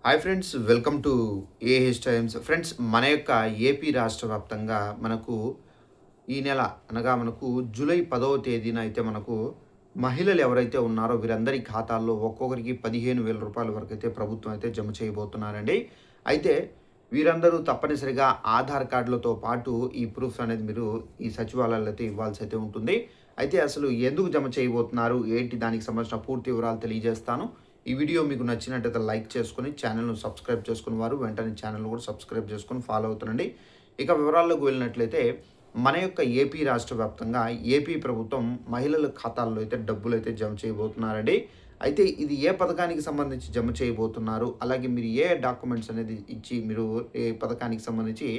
Hi friends, welcome to AH times. Friends, మన యొక్క AP రాష్ట్ర వ్యాప్తంగా మనకు ఈ నెల అనగా మనకు జూలై 10వ తేదీన అయితే మనకు మహిళలు ఎవరైతే ఉన్నారో వీరందరి ఖాతాల్లో ఒక్కొక్కరికి 15,000 రూపాయల వరకు అయితే ప్రభుత్వం అయితే జమ చేయబోతున్నారండి. అయితే వీరందరూ తప్పనిసరిగా ఆధార్ కార్డులతో పాటు ఈ ప్రూఫ్స్ అనేది మీరు ఈ సచివాలయాల్లో అయితే ఇవ్వాల్సి అయితే ఉంటుంది. అయితే అసలు ఎందుకు జమ చేయబోతున్నారు, ఏంటి, దానికి సంబంధించిన పూర్తి వివరాలు తెలియజేస్తాను. ఈ వీడియో మీకు నచ్చినట్టయితే లైక్ చేసుకొని ఛానల్ను సబ్స్క్రైబ్ చేసుకుని వారు వెంటనే ఛానల్ కూడా సబ్స్క్రైబ్ చేసుకొని ఫాలో అవుతుండండి. ఇక వివరాల్లోకి వెళ్ళినట్లయితే మన యొక్క ఏపీ రాష్ట్ర వ్యాప్తంగా ఏపీ ప్రభుత్వం మహిళల ఖాతాల్లో అయితే డబ్బులు అయితే జమ చేయబోతున్నారండి. అయితే ఇది ఏ పథకానికి సంబంధించి జమ చేయబోతున్నారు, అలాగే మీరు ఏ డాక్యుమెంట్స్ అనేది ఇచ్చి మీరు ఏ పథకానికి సంబంధించి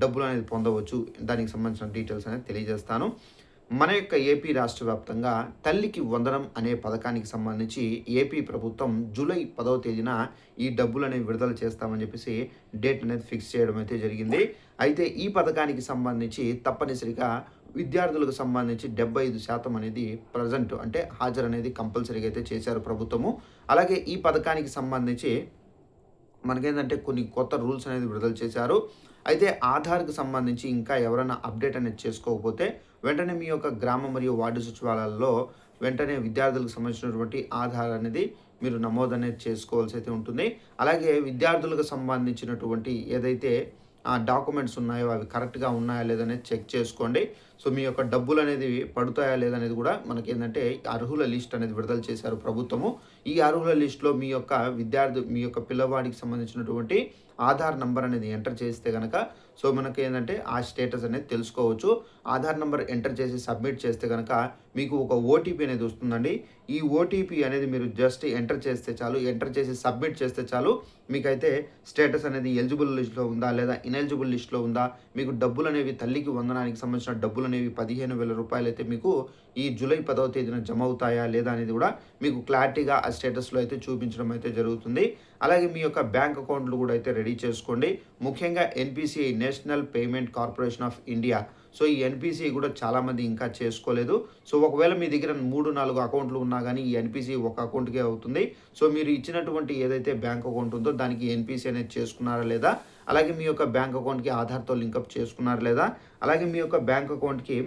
డబ్బులు అనేది పొందవచ్చు, దానికి సంబంధించిన డీటెయిల్స్ అనేది తెలియజేస్తాను. మన యొక్క ఏపీ రాష్ట్ర వ్యాప్తంగా తల్లికి వందనం అనే పథకానికి సంబంధించి ఏపీ ప్రభుత్వం జూలై 10వ తేదీన ఈ డబ్బులు అనేవి విడుదల చేస్తామని చెప్పేసి డేట్ అనేది ఫిక్స్ చేయడం అయితే జరిగింది. అయితే ఈ పథకానికి సంబంధించి తప్పనిసరిగా విద్యార్థులకు సంబంధించి 75% అనేది ప్రజెంట్ అంటే హాజరు అనేది కంపల్సరీగా అయితే చేశారు ప్రభుత్వము. అలాగే ఈ పథకానికి సంబంధించి మనకేంటంటే కొన్ని కొత్త రూల్స్ అనేది విడుదల చేశారు. అయితే ఆధార్‌కి సంబంధించి ఇంకా ఎవరైనా అప్డేట్ అనేది చేసుకోకపోతే వెంటనే మీ యొక్క గ్రామ మరియు వార్డు సచివాలయాల్లో వెంటనే విద్యార్థులకు సంబంధించినటువంటి ఆధార్ అనేది మీరు నమోదు అనేది చేసుకోవాల్సి అయితే ఉంటుంది. అలాగే విద్యార్థులకు సంబంధించినటువంటి ఏదైతే డాక్యుమెంట్స్ ఉన్నాయో అవి కరెక్ట్‌గా ఉన్నాయా లేదా అనేది చెక్ చేసుకోండి. సో మీ యొక్క డబ్బులు అనేది పడుతాయా లేదా అనేది కూడా మనకేందంటే అర్హుల లిస్ట్ అనేది విడుదల చేశారు ప్రభుత్వము. ఈ అర్హుల లిస్ట్‌లో మీ యొక్క పిల్లవాడికి సంబంధించినటువంటి ఆధార్ నంబర్ అనేది ఎంటర్ చేస్తే గనక సో మనకేందంటే ఆ స్టేటస్ అనేది తెలుసుకోవచ్చు. ఆధార్ నంబర్ ఎంటర్ చేసి సబ్మిట్ చేస్తే గనక మీకు ఒక ఓటీపీ అనేది వస్తుందండి. ఈ ఓటీపీ అనేది మీరు జస్ట్ ఎంటర్ చేస్తే చాలు. ఎంటర్ చేసి సబ్మిట్ చేస్తే చాలు. మీకైతే స్టేటస్ అనేది ఎలిజిబుల్ లిస్ట్‌లో ఉందా లేదా ఇనెలిజిబుల్ లిస్ట్‌లో ఉందా, మీకు డబ్బులనేవి తల్లికి వందనానికి సంబంధించిన డబ్బులనేవి 15,000 రూపాయలైతే మీకు ఈ జూలై 10వ తేదీన జమ అవుతాయా లేదా అనేది కూడా మీకు క్లారిటీగా ఆ స్టేటస్‌లో అయితే చూపించడం అయితే జరుగుతుంది. అలాగే మీ యొక్క బ్యాంక్ అకౌంట్లు కూడా అయితే రెడీ చేసుకోండి. ముఖ్యంగా NPCI national payment corporation of India. So ఈ ఎన్‌పీసీఐ కూడా చాలామంది ఇంకా చేసుకోలేదు. సో ఒకవేళ మీ దగ్గర 3, 4 అకౌంట్లు ఉన్నా గానీ ఈ ఎన్‌పీసీఐ ఒక అకౌంట్‌కే అవుతుంది. సో మీరు ఇచ్చినటువంటి ఏదైతే బ్యాంక్ అకౌంట్ ఉందో దానికి ఎన్‌పీసీఐ అనేది చేసుకున్నారా లేదా, అలాగే మీ యొక్క బ్యాంక్ అకౌంట్‌కి ఆధార్‌తో లింకప్ చేసుకున్నారా లేదా, అలాగే మీ యొక్క బ్యాంక్ అకౌంట్‌కి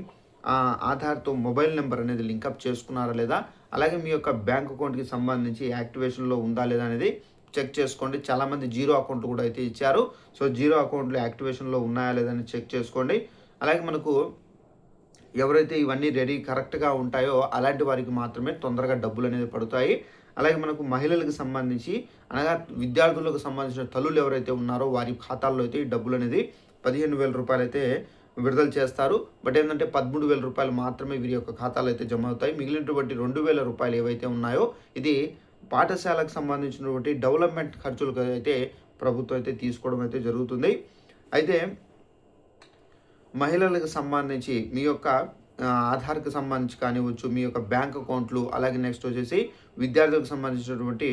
ఆధార్‌తో మొబైల్ నెంబర్ అనేది లింకప్ చేసుకున్నారా లేదా, అలాగే మీ యొక్క బ్యాంక్ అకౌంట్‌కి సంబంధించి యాక్టివేషన్‌లో ఉందా లేదా అనేది చెక్ చేసుకోండి. చాలామంది జీరో అకౌంట్లు కూడా అయితే ఇచ్చారు. సో జీరో అకౌంట్లు యాక్టివేషన్‌లో ఉన్నాయా లేదా అని చెక్ చేసుకోండి. అలాగే మనకు ఎవరైతే ఇవన్నీ కరెక్ట్‌గా ఉంటాయో అలాంటి వారికి మాత్రమే తొందరగా డబ్బులనేవి పడతాయి. అలాగే మనకు మహిళలకు సంబంధించి అనగా విద్యార్థులకు సంబంధించిన తల్లులు ఎవరైతే ఉన్నారో వారి ఖాతాల్లో అయితే ఈ డబ్బులనేది 15,000 రూపాయలైతే విడుదల చేస్తారు. బట్ ఏందంటే 13,000 రూపాయలు మాత్రమే వీరి యొక్క ఖాతాలో అయితే జమ అవుతాయి. మిగిలినటువంటి 2,000 రూపాయలు ఏవైతే ఉన్నాయో ఇది పాఠశాలకు సంబంధించినటువంటి డెవలప్‌మెంట్ ఖర్చులకు అయితే ప్రభుత్వం అయితే తీసుకోవడం అయితే జరుగుతుంది. అయితే మహిళలకు సంబంధించి మీ యొక్క ఆధార్‌కి సంబంధించి కానివ్వచ్చు, మీ యొక్క బ్యాంక్ అకౌంట్లు, అలాగే నెక్స్ట్ వచ్చేసి విద్యార్థులకు సంబంధించినటువంటి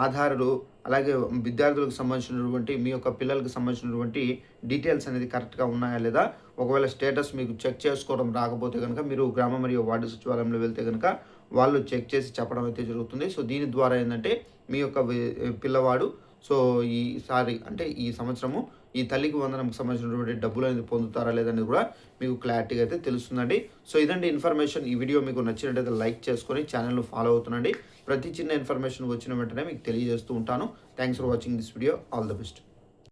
ఆధారాలు, అలాగే విద్యార్థులకు సంబంధించినటువంటి మీ యొక్క పిల్లలకు సంబంధించినటువంటి డీటెయిల్స్ అనేది కరెక్ట్‌గా ఉన్నాయా లేదా, ఒకవేళ స్టేటస్ మీకు చెక్ చేసుకోవడం రాకపోతే గనుక మీరు గ్రామ మరియు వార్డు సచివాలయంలో వెళ్తే గనుక వాళ్ళు చెక్ చేసి చెప్పడం అయితే జరుగుతుంది. సో దీని ద్వారా ఏందంటే మీ యొక్క పిల్లవాడు సో ఈసారి అంటే ఈ సంవత్సరము ఈ తల్లికి వందనంకి సంబంధించినటువంటి డబ్బులు అనేది పొందుతారా లేదనేది కూడా మీకు క్లారిటీగా అయితే తెలుస్తుందండి. సో ఇదండి ఇన్ఫర్మేషన్. ఈ వీడియో మీకు నచ్చినట్టయితే లైక్ చేసుకొని ఛానల్‌ను ఫాలో అవుతుండండి. ప్రతి చిన్న ఇన్ఫర్మేషన్ వచ్చిన వెంటనే మీకు తెలియజేస్తూ ఉంటాను. Thanks for watching this video. All the best.